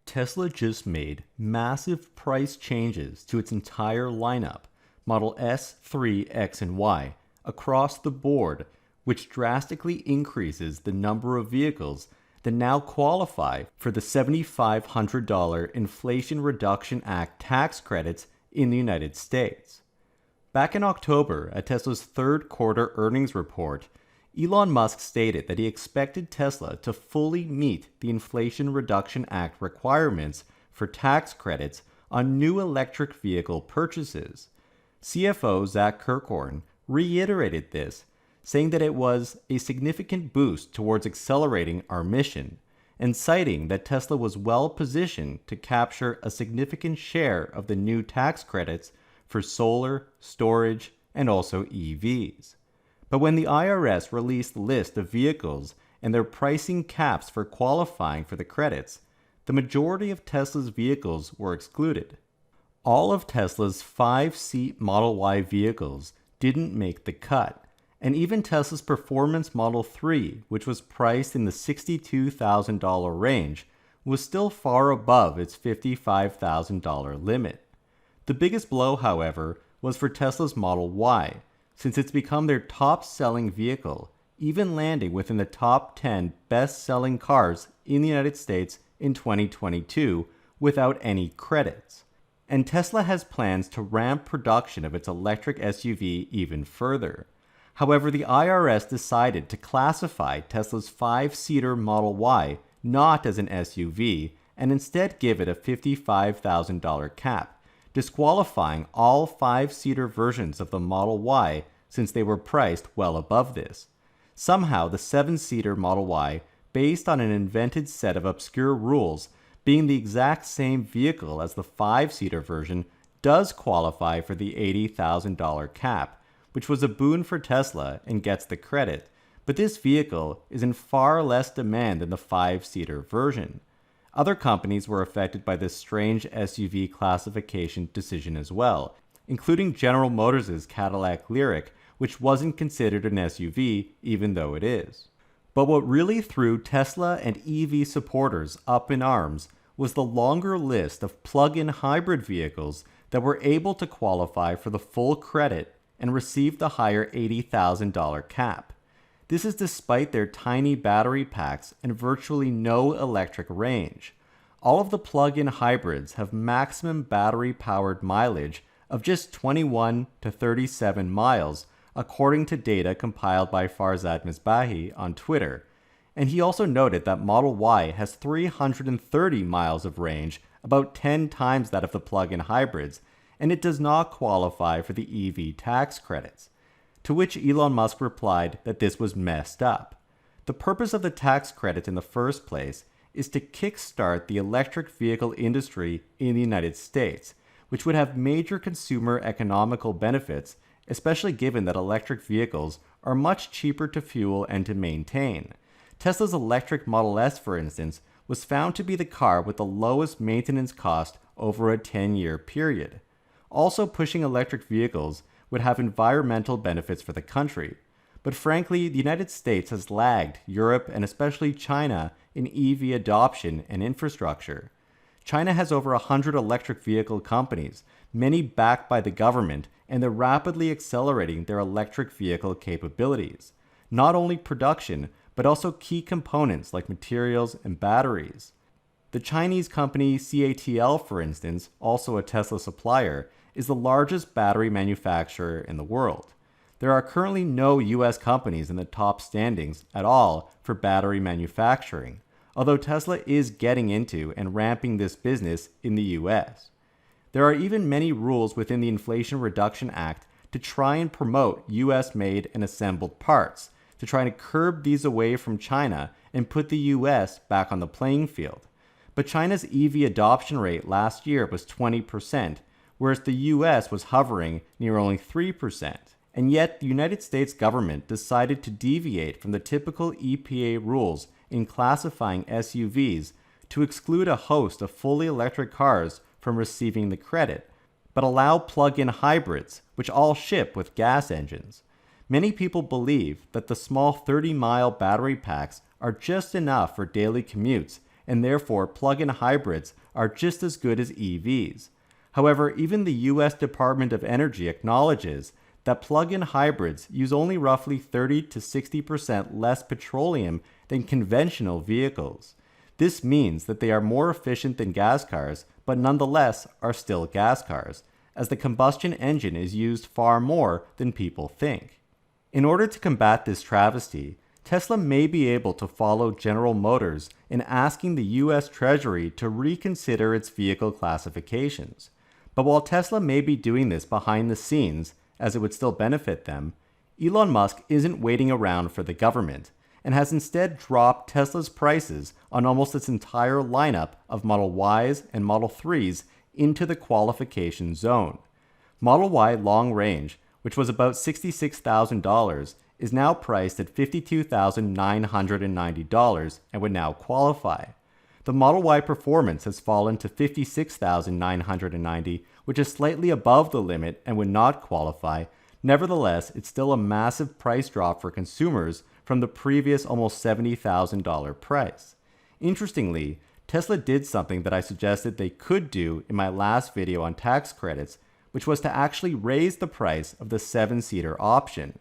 Tesla just made massive price changes to its entire lineup, Model S, 3, X, and Y, across the board, which drastically increases the number of vehicles that now qualify for the $7,500 Inflation Reduction Act tax credits in the United States. Back in October, at Tesla's third quarter earnings report, Elon Musk stated that he expected Tesla to fully meet the Inflation Reduction Act requirements for tax credits on new electric vehicle purchases. CFO Zach Kirkhorn reiterated this, saying that it was a significant boost towards accelerating our mission, and citing that Tesla was well positioned to capture a significant share of the new tax credits for solar, storage, and also EVs. But when the IRS released the list of vehicles and their pricing caps for qualifying for the credits, the majority of Tesla's vehicles were excluded. All of Tesla's 5-seat Model Y vehicles didn't make the cut, and even Tesla's Performance Model 3, which was priced in the $62,000 range, was still far above its $55,000 limit. The biggest blow, however, was for Tesla's Model Y, since it's become their top-selling vehicle, even landing within the top 10 best-selling cars in the United States in 2022 without any credits. And Tesla has plans to ramp production of its electric SUV even further. However, the IRS decided to classify Tesla's 5-seater Model Y not as an SUV and instead give it a $55,000 cap, disqualifying all 5-seater versions of the Model Y since they were priced well above this. Somehow, the 7-seater Model Y, based on an invented set of obscure rules, being the exact same vehicle as the 5-seater version, does qualify for the $80,000 cap, which was a boon for Tesla and gets the credit, but this vehicle is in far less demand than the 5-seater version. Other companies were affected by this strange SUV classification decision as well, including General Motors' Cadillac Lyriq, which wasn't considered an SUV even though it is. But what really threw Tesla and EV supporters up in arms was the longer list of plug-in hybrid vehicles that were able to qualify for the full credit and receive the higher $80,000 cap. This is despite their tiny battery packs and virtually no electric range. All of the plug-in hybrids have maximum battery-powered mileage of just 21 to 37 miles, according to data compiled by Farzad Misbahi on Twitter. And he also noted that Model Y has 330 miles of range, about 10 times that of the plug-in hybrids, and it does not qualify for the EV tax credits. To which Elon Musk replied that this was messed up. The purpose of the tax credit in the first place is to kickstart the electric vehicle industry in the United States, which would have major consumer economical benefits, especially given that electric vehicles are much cheaper to fuel and to maintain. Tesla's electric Model S, for instance, was found to be the car with the lowest maintenance cost over a 10-year period. Also, pushing electric vehicles would have environmental benefits for the country. But frankly, the United States has lagged Europe and especially China in EV adoption and infrastructure. China has over 100 electric vehicle companies, many backed by the government, and they're rapidly accelerating their electric vehicle capabilities. Not only production, but also key components like materials and batteries. The Chinese company CATL, for instance, also a Tesla supplier, is the largest battery manufacturer in the world. There are currently no US companies in the top standings at all for battery manufacturing, although Tesla is getting into and ramping this business in the US. There are even many rules within the Inflation Reduction Act to try and promote US-made and assembled parts, to try to curb these away from China and put the US back on the playing field. But China's EV adoption rate last year was 20%, whereas the US was hovering near only 3%. And yet, the United States government decided to deviate from the typical EPA rules in classifying SUVs to exclude a host of fully electric cars from receiving the credit, but allow plug-in hybrids, which all ship with gas engines. Many people believe that the small 30-mile battery packs are just enough for daily commutes, and therefore plug-in hybrids are just as good as EVs. However, even the US Department of Energy acknowledges that plug-in hybrids use only roughly 30 to 60% less petroleum than conventional vehicles. This means that they are more efficient than gas cars, but nonetheless are still gas cars, as the combustion engine is used far more than people think. In order to combat this travesty, Tesla may be able to follow General Motors in asking the US Treasury to reconsider its vehicle classifications. But while Tesla may be doing this behind the scenes, as it would still benefit them, Elon Musk isn't waiting around for the government, and has instead dropped Tesla's prices on almost its entire lineup of Model Ys and Model 3s into the qualification zone. Model Y long range, which was about $66,000, is now priced at $52,990 and would now qualify. The Model Y Performance has fallen to $56,990, which is slightly above the limit and would not qualify. Nevertheless, it's still a massive price drop for consumers from the previous almost $70,000 price. Interestingly, Tesla did something that I suggested they could do in my last video on tax credits, which was to actually raise the price of the 7-seater option.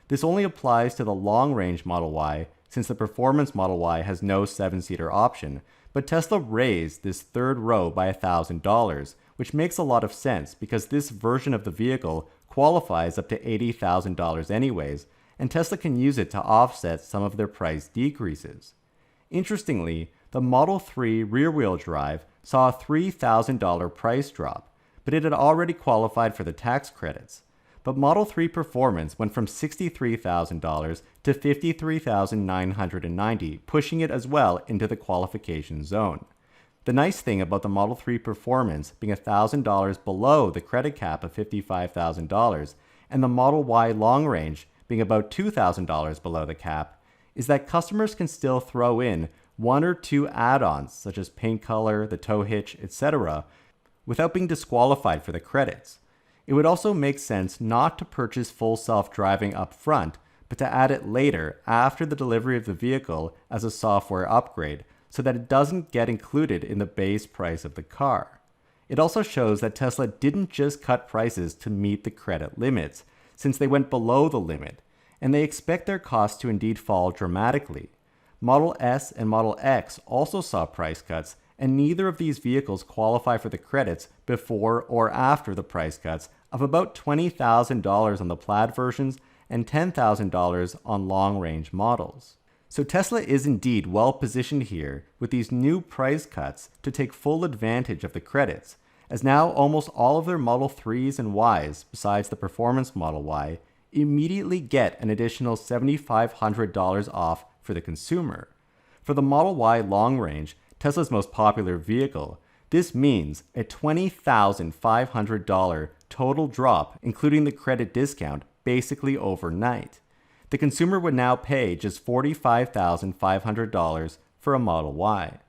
This only applies to the long-range Model Y, since the Performance Model Y has no 7-seater option, but Tesla raised this third row by $1,000, which makes a lot of sense because this version of the vehicle qualifies up to $80,000 anyways, and Tesla can use it to offset some of their price decreases. Interestingly, the Model 3 rear-wheel drive saw a $3,000 price drop, but it had already qualified for the tax credits. But Model 3 Performance went from $63,000 to $53,990, pushing it as well into the qualification zone. The nice thing about the Model 3 Performance being $1,000 below the credit cap of $55,000 and the Model Y long range being about $2,000 below the cap is that customers can still throw in one or two add-ons such as paint color, the tow hitch, etc. without being disqualified for the credits. It would also make sense not to purchase full self-driving up front, but to add it later after the delivery of the vehicle as a software upgrade so that it doesn't get included in the base price of the car. It also shows that Tesla didn't just cut prices to meet the credit limits, since they went below the limit, and they expect their costs to indeed fall dramatically. Model S and Model X also saw price cuts, and neither of these vehicles qualify for the credits before or after the price cuts of about $20,000 on the Plaid versions and $10,000 on long-range models. So Tesla is indeed well positioned here with these new price cuts to take full advantage of the credits, as now almost all of their Model 3s and Ys, besides the Performance Model Y, immediately get an additional $7,500 off for the consumer. For the Model Y long range, Tesla's most popular vehicle, this means a $20,500 total drop, including the credit discount, basically overnight. The consumer would now pay just $45,500 for a Model Y.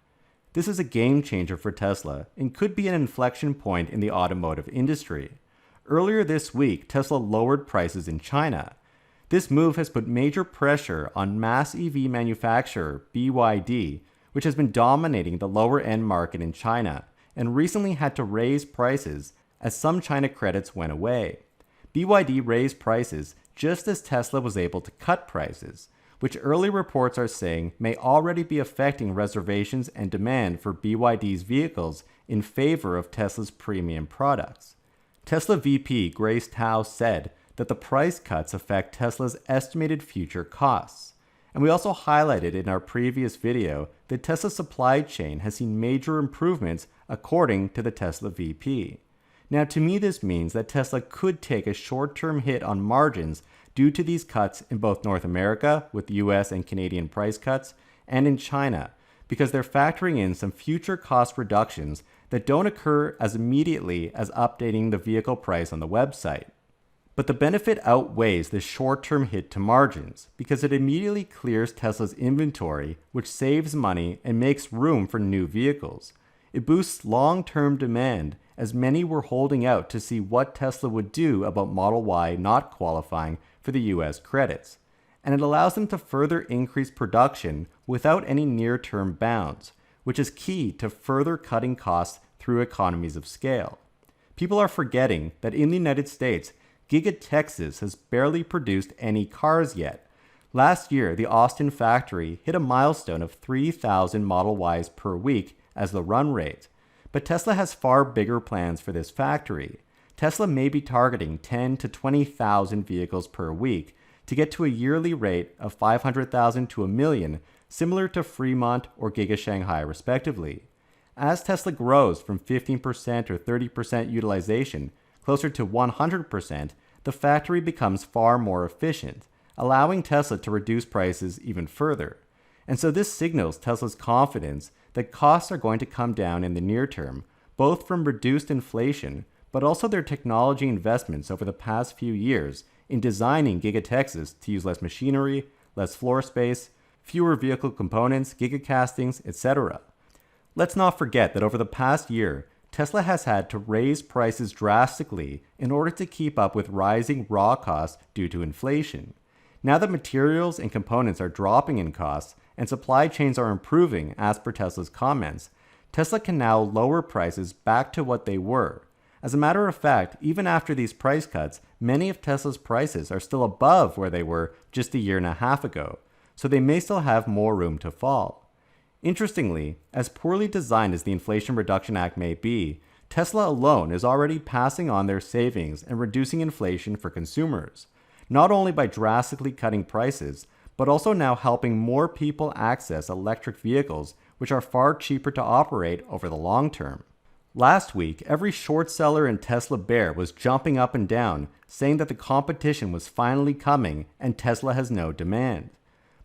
This is a game changer for Tesla and could be an inflection point in the automotive industry. Earlier this week, Tesla lowered prices in China. This move has put major pressure on mass EV manufacturer BYD, which has been dominating the lower-end market in China, and recently had to raise prices as some China credits went away. BYD raised prices just as Tesla was able to cut prices, which early reports are saying may already be affecting reservations and demand for BYD's vehicles in favor of Tesla's premium products. Tesla VP Grace Tao said that the price cuts affect Tesla's estimated future costs. And we also highlighted in our previous video that Tesla's supply chain has seen major improvements according to the Tesla VP. Now, to me, this means that Tesla could take a short-term hit on margins due to these cuts in both North America with US and Canadian price cuts and in China, because they're factoring in some future cost reductions that don't occur as immediately as updating the vehicle price on the website. But the benefit outweighs the short-term hit to margins because it immediately clears Tesla's inventory, which saves money and makes room for new vehicles. It boosts long-term demand, as many were holding out to see what Tesla would do about Model Y not qualifying for the US credits. And it allows them to further increase production without any near-term bounds, which is key to further cutting costs through economies of scale. People are forgetting that in the United States, Giga Texas has barely produced any cars yet. Last year, the Austin factory hit a milestone of 3,000 Model Ys per week as the run rate. But Tesla has far bigger plans for this factory. Tesla may be targeting 10 to 20,000 vehicles per week to get to a yearly rate of 500,000 to a million, similar to Fremont or Giga Shanghai respectively. As Tesla grows from 15% or 30% utilization closer to 100%, the factory becomes far more efficient, allowing Tesla to reduce prices even further. And so this signals Tesla's confidence that costs are going to come down in the near term, both from reduced inflation, but also their technology investments over the past few years in designing Giga Texas to use less machinery, less floor space, fewer vehicle components, gigacastings, etc. Let's not forget that over the past year, Tesla has had to raise prices drastically in order to keep up with rising raw costs due to inflation. Now that materials and components are dropping in costs and supply chains are improving as per Tesla's comments, Tesla can now lower prices back to what they were. As a matter of fact, even after these price cuts, many of Tesla's prices are still above where they were just a year and a half ago, so they may still have more room to fall. Interestingly, as poorly designed as the Inflation Reduction Act may be, Tesla alone is already passing on their savings and reducing inflation for consumers, not only by drastically cutting prices, but also now helping more people access electric vehicles, which are far cheaper to operate over the long term. Last week, every short seller in Tesla bear was jumping up and down, saying that the competition was finally coming and Tesla has no demand.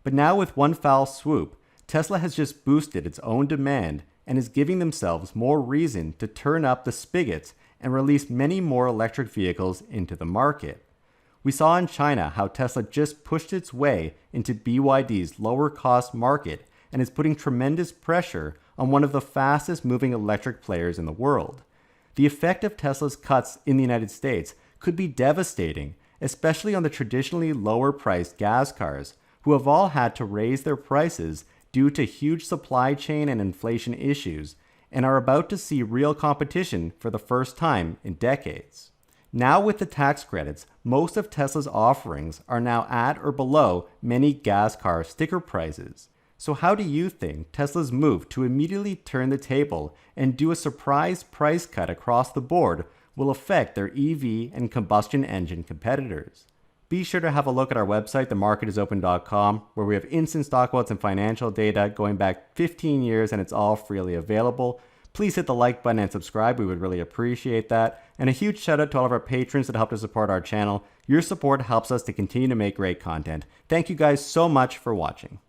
But now with one foul swoop, Tesla has just boosted its own demand and is giving themselves more reason to turn up the spigots and release many more electric vehicles into the market. We saw in China how Tesla just pushed its way into BYD's lower cost market and is putting tremendous pressure on one of the fastest moving electric players in the world. The effect of Tesla's cuts in the United States could be devastating, especially on the traditionally lower priced gas cars, who have all had to raise their prices due to huge supply chain and inflation issues, and are about to see real competition for the first time in decades. Now with the tax credits, most of Tesla's offerings are now at or below many gas car sticker prices. So how do you think Tesla's move to immediately turn the table and do a surprise price cut across the board will affect their EV and combustion engine competitors? Be sure to have a look at our website, themarketisopen.com, where we have instant stock quotes and financial data going back 15 years, and it's all freely available. Please hit the like button and subscribe. We would really appreciate that. And a huge shout out to all of our patrons that help to support our channel. Your support helps us to continue to make great content. Thank you guys so much for watching.